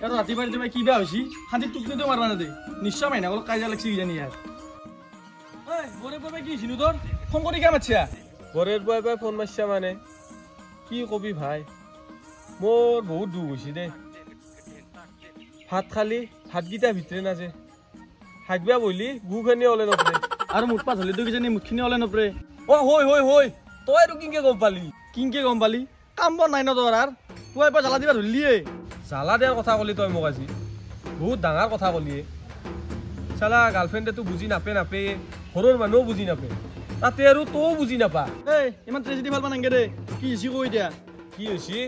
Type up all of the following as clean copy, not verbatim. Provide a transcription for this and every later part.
আৰু ৰাতি পাৰি কিবা কিবা হৈছি শান্তি টুকনিটো মাৰবা না দে নিশ্চয় মাইনা অলপ কাজিয়া লাগছি কিজানি ইয়াৰ বৰে বৰে কি হৈছিনো তোৰ ফোন কৰি কিয় মাতছা বৰেৰ বয়ে ফোন মাৰছা মানে কি কবি ভাই মোৰ বহুত দুখ হৈছে দে ভাত খালি ভাতকেইটা ভিতৰে নাজে হাগবা বলি গুখিনি ওলে নপৰে আৰু মুঠ পাত হলে তো কিজানি মুখখিনি ওলে নপৰে অ হৈ তই আৰু কিংকে গম পালি কাম বন নাই ন তোৰ আৰু তই এবাৰ জ্বালা দিবা ধৰিলিয়ে জ্বালা দিয়াৰ কথা কলি তই মোক আজি বহুত ডাঙৰ কথা কলিয়ে চালা গাৰ্লফ্ৰেণ্ডেতো বুজি নাপে ঘৰৰ মানুহও বুজি নাপে তাতে আৰু তও বুজি নাপা এই ইমান ট্ৰেজেডি ভাল নাংগে দে কি হৈছে কৈ দিয়া কি হৈছে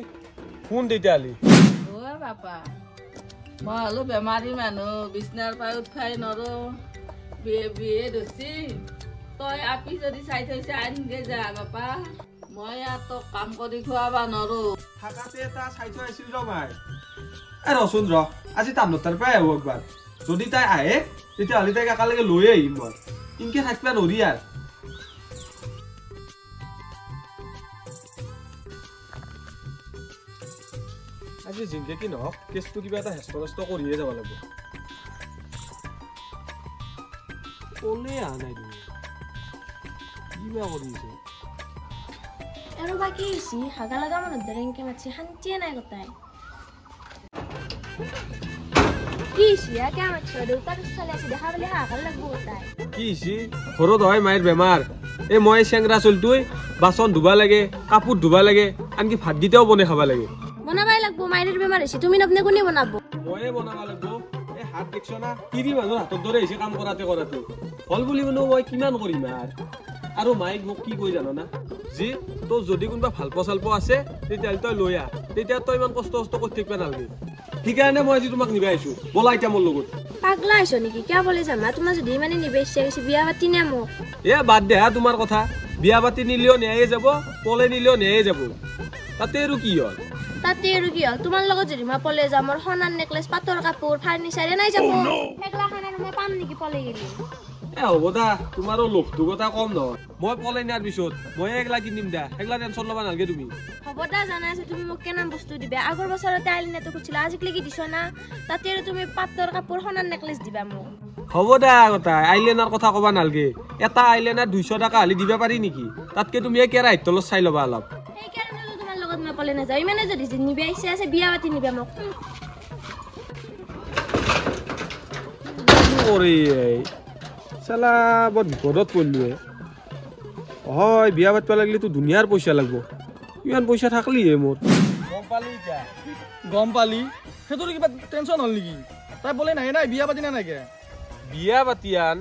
কোন তেতিয়াহ'লে অ' বাপা মই হলো বেমাৰী মানুহ বিছনাৰ পাই উঠাই নৰো বিয়ে ধৰছি তই আপি যদি চাই থৈছে আনগে যা বাপা মই আৰু তোক কাম কৰি খুৱাবা নৰো থাকাতে এটা চাই থৈ আছিল ৰ মাই ৰচোন ৰ আজি তাৰ পৰাই আহো একবাৰ যদি তাই আহে তেতিয়াহ'লে তাইক একেলগে লৈ আহিম মই ইনকে থাকিবা নৰি আৰু আজি জিংকে কি নহওক কেছটো কিবা এটা হেষ্ট কৰিয়ে যাব লাগিব ক'লে অহা নাই তুমি কিবা কৰিছে আৰু বাকি হৈছি হাগা লগা মানুহ দৰেংকে মাতছি শান্তিয়ে নাই গতাই কি হৈছি কে মাতছি দেউতাক চালে আছে দেখা পালে হাগা লাগব গতাই কি হৈছি ঘৰত হয় মায়েৰ বেমাৰ এই মই চেংৰা চলতুই বাচন ধুবা লাগে কাপোৰ ধুবা লাগে আনকি ভাত গিটাও বনাই খাবা লাগে বনাবাই লাগব মায়ের বেমার হৈছে তুমি নবনে কোনে বনাব ময়ে বনাবা লাগব এই হাত দেখছ না তিৰি মানুহ হাতত ধৰে হৈছে কাম কৰাতে হল বুলি মানে মই কিমান কৰিম আৰু মাইক মোক কি কৈ জানো না জি তো যদি কোনবা ভাল পছালপ আছে তেতিয়াহ'লে তই লৈ আহ তেতিয়া তই ইমান কষ্ট কৰি থাকিবা নালাগে সেইকাৰণে মই আজি তোমাক নিবাই আছো বলা এতিয়া মোৰ লগত পাগলা হৈছ নেকি কিয় বলে যামা তোমাৰ যদি মানে নিবে ইচ্ছা গৈছে বিয়া পাতি নে মোক বাদ দে তোমাৰ কথা বিয়া পাতি নিলেও ন্যায়ে যাব পলে নিলেও ন্যায়ে যাব তাতে আৰু কি হ'ল তাতে আৰু কি হ'ল তোমাৰ লগত যদি মই পলে যাম মোৰ সোণাৰ নেকলেছ পাটৰ কাপোৰ ফাৰ্নিচাৰে নাই যাব হেগলা খান আৰু মই পাম নেকি পলে গেলি হ'ব দা তোমাৰো লোভটো কথা কম নহয় মই পলে নিয়াৰ পিছত মই একলা কিনিম দা একলা টেনচন ল'বা নালাগে তুমি হ'ব দা জানা আছে তুমি মোক কেনে বস্তু দিবা আগৰ বছৰতে আইলিনাটো খুজিলা আজিলৈকে দিছ না তাতে আৰু তুমি পাটৰ কাপোৰ সোণাৰ নেকলেছ দিবা মোক হ'ব দা কথা আইলাইনাৰ কথা ক'বা নালাগে এটা আইলাইনাৰ 200 টকা হলি দিবা পাৰি নেকি তাতকে তুমি কেৰাহীত তলত চাই ল'বা অলপ সেইকাৰণে তোমাৰ লগত মই পলে নাযাওঁ ইমানে যদি নিবা ইচ্ছা আছে বিয়া পাতি নিবা মোক চালা বৰ বিপদত পৰিলোৱে হয় বিয়া পাতিব লাগিলেতো দুনিয়াৰ পইচা লাগব ইমান পইচা থাকলিহে মোৰ গম পালি সেইটোৰ কিবা টেনচন হ'ল নেকি তাই বলে নাই বিয়া পাতি নাই বিয়া পাতি আন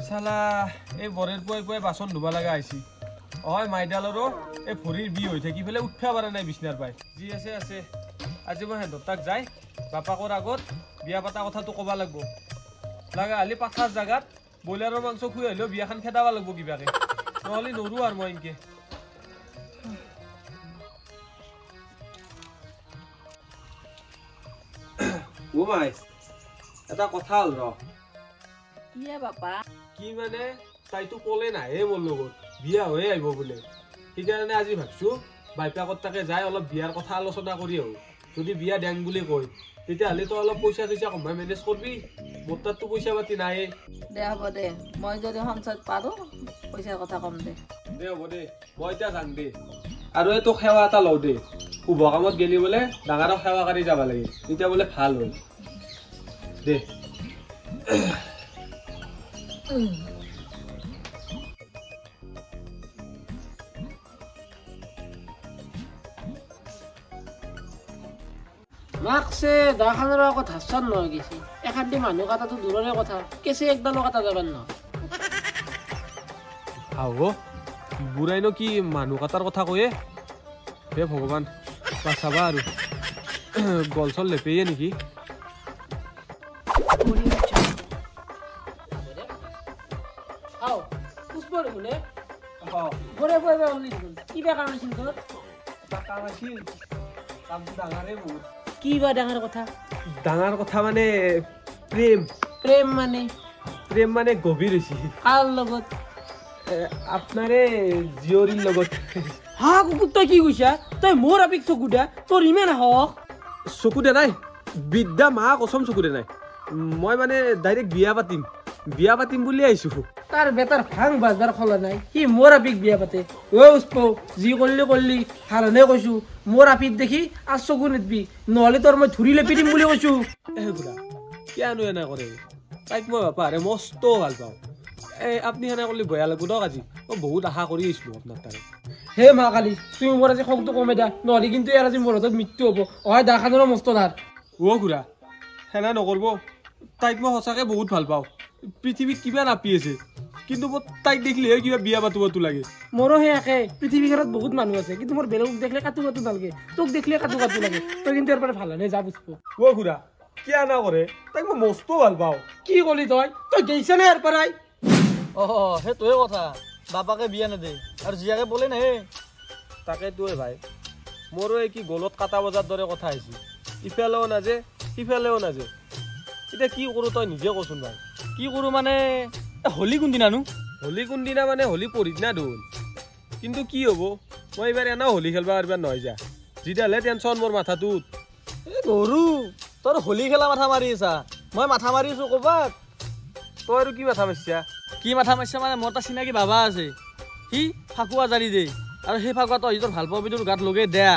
চালা এই বৰেৰ পুৱাই বাচন ধুবা লগা আহিছি হয় মাইডালৰো এই ভৰিৰ বি হৈ থাকি পেলাই উঠবা পাৰা নাই বিছনাৰ পাই যি আছে আজি মই সিহঁতৰ তাক যাই বাপাকৰ আগত বিয়া পাতা কথাটো ক'বা লাগব লাগা হলি পাথাৰ জাগাত ব্ৰইলাৰৰ মাংস খুৱাই হ'লেও বিয়াখন খেদাবা লাগব কিবাকে নহ'লে নৰো আৰু মই ইনকে ও মাই এটা কথা হ'ল ৰ কিয়ে বাপা কি মানে তাইতো ক'লে নাহে মোৰ লগত বিয়া হৈয়ে আহিব বোলে সেইকাৰণে আজি ভাবছো বাইপাকত তাকে যাই অলপ বিয়াৰ কথা আলোচনা কৰি আহো যদি বিয়া দেং বুলি কয় তেতিয়াহ'লে তো অলপ পইচা কমাই মেনেজ কৰবি মোৰ তাততো পইচা পাতি নাই দে হ'ব দে মই যদি সঞ্চয়ত পাৰো পইচাৰ কথা কম দে হ'ব দে মই এতিয়া যাম দে আৰু এই তোক সেৱা এটা লওঁ দে শুভ কামত গেলি বোলে ডাঙৰক সেৱা কৰি যাব লাগে তেতিয়া বোলে ভাল হয় দে মাকছে দাখানৰ আগত হাস্যান নহয় গেছি এখাদি মানুহ কাটাটো দূৰৰে কথা কেছে একদালো কাটা যাবান ন আহ বুঢ়াইনো কি মানুহ কাটাৰ কথা কয়ে হে ভগৱান বাচাবা আৰু গল চল লেপেয়ে নেকি আও পুষ্পৰ শুনে বৰে বৰে অনলি কিবা কাম আছিল তোৰ এটা কাম আছিল কামটো ডাঙৰে বহুত কি বা ডাঙৰ কথা ডাঙৰ কথা মানে প্ৰেম প্ৰেম মানে প্ৰেম মানে গভীৰ হৈছে কাৰ লগত আপোনাৰে জীয়ৰীৰ লগত হা কুকুৰ তই কি কৈছা তই মোৰ আপিক চকু দে তোৰ ইমান হওক চকু দে নাই বিদ্যা মা কচম চকু দে নাই মই মানে ডাইৰেক্ট বিয়া পাতিম বুলি আহিছো তাৰ বেটাৰ ভাং বাজবাৰ খোলা নাই সি মোৰ আপিক বিয়া পাতে উস্প যি কৰিলি হাৰণে কৈছো মোৰ আপিক দেখি আজ চকু নিদবি নহ'লে তোৰ মই ধৰি লেপি দিম বুলি কৈছো খুৰা কিয়নো এনে কৰে তাইক মই বাপাৰে মস্ত ভাল পাওঁ আপুনি সেনে কৰিলে বেয়া লাগব দক আজি মই বহুত আশা কৰি আহিছিলো আপোনাৰ তাৰে হে মা কালি তুমি মোৰ আজি খংটো কমে দিয়া নহ'লে কিন্তু ইয়াৰ আজি মোৰ হাতত মৃত্যু হ'ব অহাই দাখানৰ মস্ত ধাৰ খুৰা সেনা নকৰিব তাইক মই সঁচাকে বহুত ভাল পাওঁ পৃথিৱীত কিবা নাপি আছে কিন্তু মোৰ তাইক দেখিলেহে কিবা বিয়া পাতিবতো লাগে মোৰো সেই একে পৃথিৱীখনত বহুত মানুহ আছে কিন্তু মোৰ বেলেগক দেখিলে কাটো নালাগে তোক দেখিলে কাটো লাগে তই কিন্তু ইয়াৰ পৰা ভাল নাই যা বুজব খুৰা কিয় না কৰে তাইক মই মস্ত ভাল পাওঁ কি কলি তই গৈছা নে ইয়াৰ পৰাই সেইটোৱে কথা বাপাকে বিয়া নেদে আৰু জীয়াকে বলে নাহে তাকেইটোৱে ভাই মোৰো এই কি গলত কাটা বজাৰ দৰে কথা আহিছে ইফালেও নাজে সিফালেও নাজে এতিয়া কি কৰোঁ তই নিজে কচোন ভাই কি কৰোঁ মানে হোলী কোনদিনানো হোলী কোনদিনা মানে হোলী পৰহিদিনা দোল কিন্তু কি হ'ব মই এইবাৰ এনেও হোলী খেলবা পাৰিবা নহয় যা যিডালহে টেনশ্যন মোৰ মাথাটোত গৰু তোৰ হোলী খেলা মাথা মাৰি আছা মই মাথা মাৰি আছো ক'ৰবাত তই আৰু কি মাথা মাৰিছা কি মাথা মাৰিছা মানে মোৰ এটা চিনাকি বাবা আছে সি ফাকুৱা জাৰি দে আৰু সেই ফাকুৱা তই তোৰ ভাল পাবি তোৰ গাত লগে দেয়া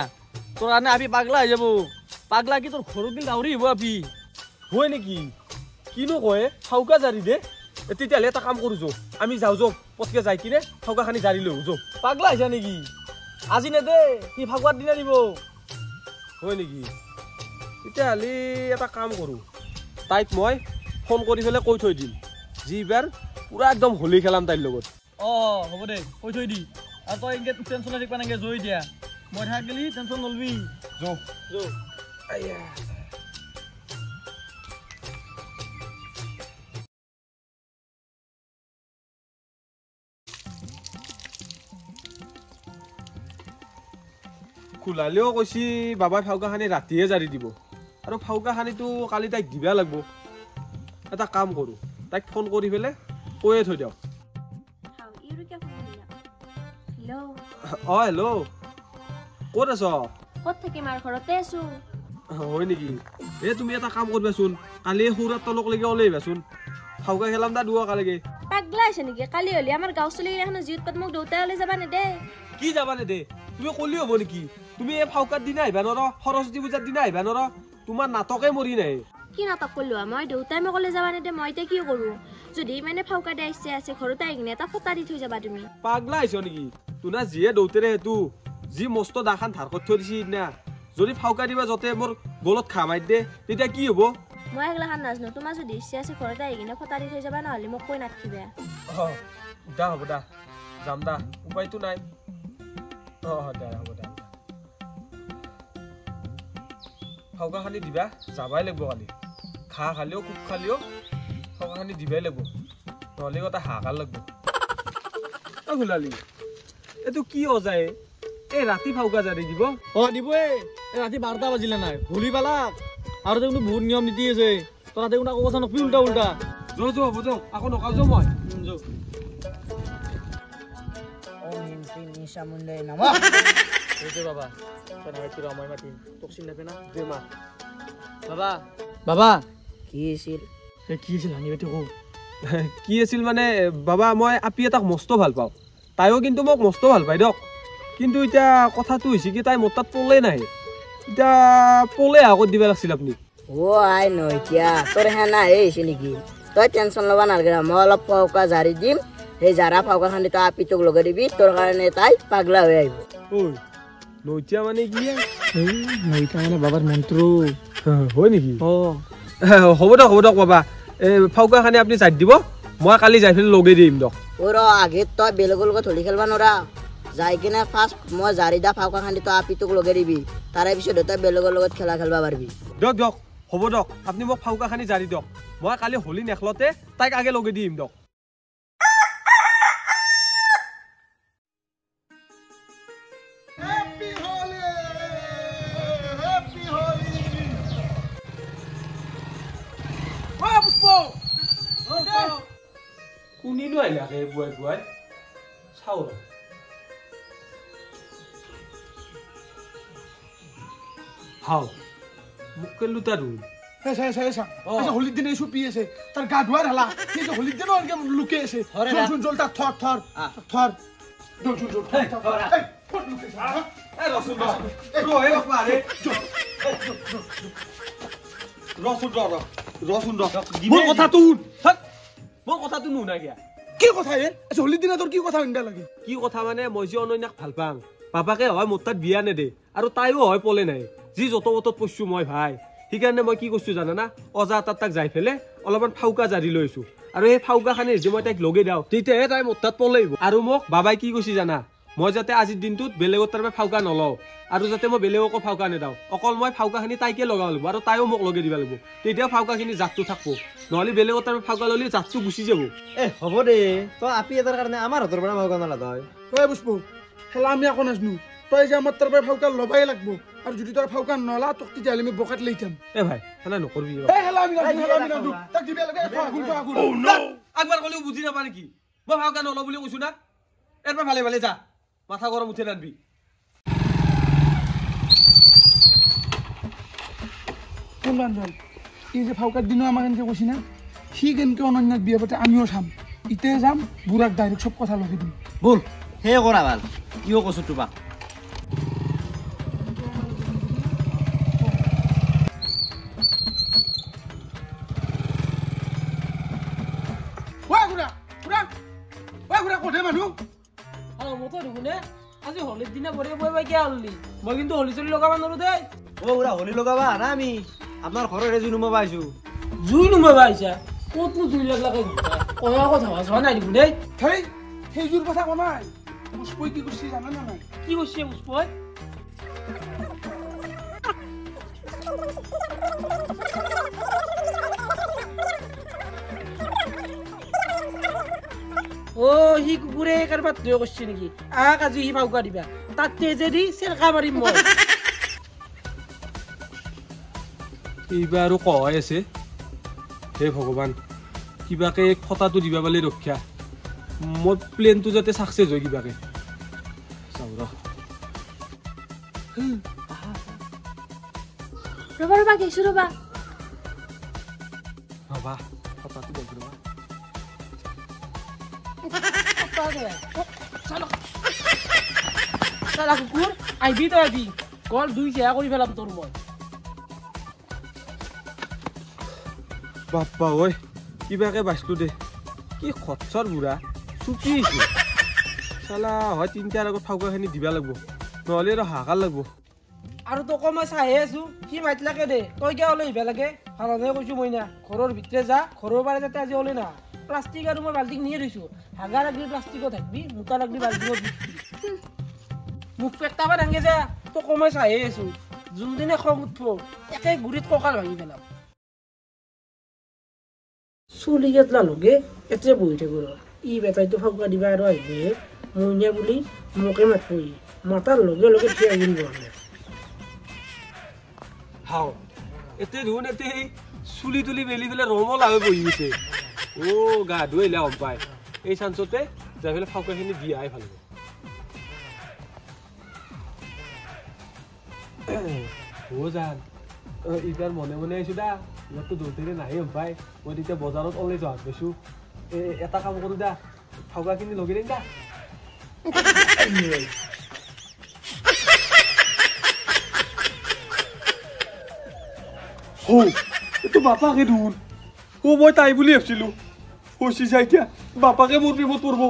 তোৰ কাৰণে আপি পাগলা হৈ যাব পাগলা কি তোৰ ঘৰত দিন ডাউৰি আহিব আপি হয় নেকি কিনো কয় ফাউকা জাৰি দে তেতিয়াহ'লে এটা কাম কৰোঁ যাওঁ আমি যাওঁ পটকে যাই কিনে ফাউকাখানি জাৰি লৈ যাওঁ পাগলা আহিছা নেকি আজি নেদে সি ফাকুৱাৰ দিনা দিব হয় নেকি তেতিয়াহ'লে এটা কাম কৰোঁ তাইক মই ফোন কৰি পেলাই কৈ থৈ দিম যি এইবাৰ পুৰা একদম হোলী খেলাম তাইৰ লগত হ'ব দে কৈ থৈ দি আৰু তই এনেকৈ টেনশ্যন থাকিবা নালাগে জয় দিয়া মই থাকিলি টেনশ্যন নলবি যাওঁ খোলালেও কৈছি বাবাই ফাউকাখানি ৰাতিহে জাৰি দিব আৰু ফাউকাখানিটো কালি তাইক দিবা লাগিব এটা কাম কৰোঁ তাইক ফোন কৰি পেলাই কৈয়ে থৈ দিয়ক হেল্ল' ক'ত আছ ক'ত থাকিম আৰু ঘৰতে আছো হয় নেকি তুমি এটা কাম কৰিবাচোন কালি সৌৰাৰ তলকলৈকে ওলাই আহিবাচোন ফাউকা খেলাম দা দুৱকালৈকে পাগলা আছে নেকি কালি হ'লে আমাৰ গাঁও চলি এখন জিউত পাত মোক দেউতাই ওলাই যাবা নেদে কি যাবা নেদে তুমি ক'লি হ'ব নেকি তুমি এই ফাউকাৰ দিনা আহিবা নৰ সৰস্বতী পূজাৰ দিনা আহিবা নৰ তোমাৰ নাটকে মৰি নাই কি নাটক কৰিলো মই দেউতাই মোক ওলাই যাবা নেদে মই এতিয়া কি কৰোঁ যদি মানে ফাউকা দিয়া ইচ্ছা আছে ঘৰতে আহি কিনে এটা ফটা দি থৈ যাবা তুমি পাগলা আহিছ নেকি তোনা যিয়ে দৌতেৰে সেইটো যি মস্ত দাখান ধাৰ কৰি থৈ দিছি সিদিনা যদি ফাউকা দিবা যতে মোৰ গলত খা মাৰি দে তেতিয়া কি হ'ব মই এগলাখান নাজানো তোমাৰ যদি ইচ্ছা আছে ঘৰতে আহি কিনে ফটা দি থৈ যাবা নহ'লে মোক কৈ নাথাকিবা দা হ'ব দা যাম দা উপায়তো নাই দা হ'ব দা ফাউকাখানি দিবা যাবাই লাগিব কালি খা খালেও কোক খালেও ফাউকাখানি দিবাই লাগিব নহ'লে এটা হাহাকাৰ লাগিব ঘোলালি এইটো কি অজায় এই ৰাতি ফাউকা জাৰি দিব দিবই ৰাতি 12টা বাজিলে নাই হোলী পালাক আৰু তাতে কিন্তু বহুত নিয়ম নীতি আছে তই তাতে কোনো কথা নকবি উল্টা উল্টা যোৱা হ'ব যাওঁ আকৌ নকাও যাওঁ মই বাবা মই মাতিম তোক চিনি নাপায় না দে মা বাবা কি আছিল কি আছিল হানি বাতি কওঁ কি আছিল মানে বাবা মই আপি এটাক মস্ত ভাল পাওঁ তাইও কিন্তু মোক মস্ত ভাল পায় দিয়ক কিন্তু এতিয়া কথাটো হৈছে কি তাই মোৰ তাত পলে নাহে এতিয়া পলে আগত দিব লাগিছিল আপুনি আই নইতিয়া তোৰ হেনা আহিছে নেকি তই টেনশ্যন ল'ব নালাগে মই অলপ ফাউকা জাৰি দিম সেই জাৰা ফাউকাখানি তই আপিটোক লগাই দিবি তোৰ কাৰণে তাই পাগলা হৈ আহিব ঐ নইতিয়া মানে কি নইতা মানে বাবাৰ মন্ত্ৰ হয় নেকি হ'ব দিয়ক বাবা এই ফাউকাখানি আপুনি জাৰি দিব মই কালি যাই পেলাই লগাই দিম দিয়ক আগে তই বেলেগৰ লগত হোলী খেলবা নোৱাৰা যাই কিনে ফাৰ্ষ্ট মই জাৰি দা ফাউকাখানি তই আপিটোক লগাই দিবি তাৰে পিছত তই বেলেগৰ লগত খেলা খেলবা পাৰিবি দিয়ক হ'ব দিয়ক আপুনি মোক ফাউকাখানি জাৰি দিয়ক মই কালি হোলী নেখলতে তাইক আগে লগাই দিম দিয়ক কিনো আহিলে আহে বুৱাই বুৱাই চাওঁ ৰ হাও মোক কেলো তাৰু হোলির দিনে এসব পিয়েছে তার গা ধোয়ার হেলা সেই যে হোলির দিনও অনেকে লুকে এসে চল চল তার থর থর থর চল চল চল মোৰ কথাটো মোৰ কথাটো নুশুনা কিয়া কি কথা এ আচ্ছা হোলির দিনে তোর কি কথা ইন্ডা লাগে কি কথা মানে মই যে অনন্যাক ভাল পাং বাপাকে হয় মোৰ তাত বিয়া নেদে আৰু তাইও হয় পলে নাই যি যত বতত পইছো মই ভাই সেইকাৰণে মই কি কৈছো জানানা অজা তাক যাই ফেলে অলপমান ফাউকা জাৰি লৈছো আৰু এই ফাউকা খানে যে মই তাইক লগে দাও তেতিয়াহে তাই মোৰ তাত পলেইব আৰু মোক বাবাই কি কৈছে জানা মই যাতে আজিৰ দিনটোত বেলেগৰ তাৰপৰা ফাউকা নলওঁ আৰু যাতে মই বেলেগকো ফাউকা নেদাও অকল মই ফাউকাখিনি তাইকে লগাব লাগিব আৰু তাইও মোক লগে দিব লাগিব তেতিয়া ফাউকাখিনি জাতটো থাকিব নহ'লে বেলেগৰ তাৰপৰা ফাউকা ল'লে জাতটো গুচি যাব হ'ব দে তই আপি এটাৰ কাৰণে আমাৰ হাতৰ পৰা মাউকা নলা তই ওই পুষ্প হেলা আমি এখন নাজনো তই যে আমার তারপরে ফাউকা লবাই লাগবো আর যদি তোর ফাউকা নলা তোক তেতিয়াহ'লে আমি বকাত লইতাম এ ভাই সেনা নকৰবি এই হেলা আমি নাজনো তাক দিবে লাগে আগুন একবাৰ ক'লেও বুজি নাপা নেকি মই ফাউকা নলওঁ বুলি কৈছো না এৰপৰা ভালে ভালে যা মাথা গৰম উঠে নানবি কোন বান্ধল এই যে ফাউকার দিনও আমার কেনকে কৈছি না সি কেনকে অনন্যাক বিয়া পাতে আমিও চাম ইতে যাম বুঢ়াক ডাইরেক্ট সব কথা লগে দিম বল হে কৰা ভাল কিয় কৈছো তোমাক মতো দেখোনে আজি হোলিৰ দিনে বৰে বই বাই কিয়া হলি মই কিন্তু হোলি চলি লগাব নৰো দেই অ উৰা হোলি লগাবা না আমি আপোনাৰ ঘৰৰে জুই নুমাবা আহিছো জুই নুমাবা আহিছা ক'তনো জুই লাগলাকে কয়া কথা হোৱা নাই দেখোন দেই হেই সেইযোৰ কথা কোৱা নাই পুষ্পই কি কৰিছে জানা না নাই কি কৈছে পুষ্পই ও হি কুকুৰে কাৰবাৰ তৈ কৰিছে নেকি আক আজি হি ফাউকা দিবা তাত তেজেদি চেলকা মাৰিম মই এইবাৰ আৰু কয় আছে হে ভগৱান কিবাকে ফটাটো দিবা পালে ৰক্ষা মোৰ প্লেনটো যাতে সাকসেস হয় কিবাকে চাওঁ ৰবা গৈছো ৰবা ৰবা ফটাটো দেখি ৰবা চালা কুকুৰ আহিবি তই আজি কল দুই চেয়া কৰি পেলাম তোৰ মই বাপ্পা ঐ কিবাকে বাচলো দে কি খচ্চৰ বুঢ়া চুপি আহিছে চালা হয় তিনিটাৰ আগত ফাউকাখিনি দিবা লাগিব নহ'লে আৰু হাহাকাৰ লাগিব আৰু তোক মই চাহে আছো কি মাতিলাকে দে তই কিয় ওলাই আহিবা লাগে ভালনে কৈছো মই না ঘৰৰ ভিতৰে যা ঘৰৰ পাৰে যাতে আজি ওলাই না প্লাষ্টিক আৰু মই বাল্টিক নিয়ে থৈছো হাগা লাগলি প্লাষ্টিকত থাকবি মোটা লাগলি বাল্টিকত মুখ পেটাবা ডাঙে যা তোক মই চাহে আছো যোনদিনে খং উঠব একে গুৰিত কঁকাল ভাঙি পেলাম চুলি কেটলা লগে এতে বহি থাকো ই বেটাইটো ফাউকা দিবা আৰু আহিবে মইনা বুলি মোকে মাতবই মাতাৰ লগে লগে থিয় আহিব হাও এতে ধুন এতে চুলি তুলি মেলি পেলাই ৰমলা হৈ বহি গৈছে অ গা ধুইলে গম পায় এই চান্সতে যাই পেলাই ফাউকাখিনি দি আহি ভাল হ'ব জান এইবাৰ মনে মনে আহিছো দা ইয়াততো দৌৰতে নাহে গম পায় মই তেতিয়া বজাৰত ওলাই যোৱা পাইছো এটা কাম কৰো দা ফাউকাখিনি লগে দিম দা এইটো বাপাকে দেখোন অ মই তাই বুলি ভাবিছিলো ফচি যায় এতিয়া বাপাকে মোৰ প্ৰেমত পৰিব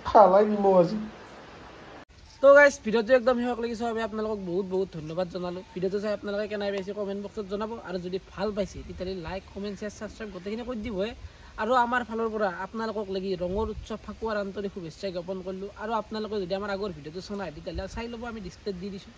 খালাই নিম আজি তো গাইজ ভিডিঅ'টো একদম শেষক লাগি চোৱাৰ বাবে আপোনালোকক বহুত বহুত ধন্যবাদ জনালোঁ। ভিডিঅ'টো চাই আপোনালোকে কেনে পাইছে কমেণ্ট বক্সত জনাব, আৰু যদি ভাল পাইছে তেতিয়াহ'লে লাইক কমেণ্ট শ্বেয়াৰ ছাবস্ক্ৰাইব গোটেইখিনি কৰি দিবই। আৰু আমাৰ ফালৰ পৰা আপোনালোকক লাগি ৰঙৰ উৎসৱ ফাকুৱাৰ আন্তৰিক শুভেচ্ছা জ্ঞাপন কৰিলোঁ। আৰু আপোনালোকে যদি আমাৰ আগৰ ভিডিঅ'টো চোৱা নাই তেতিয়াহ'লে চাই ল'ব, আমি ডিছপ্লেত দি দিছোঁ।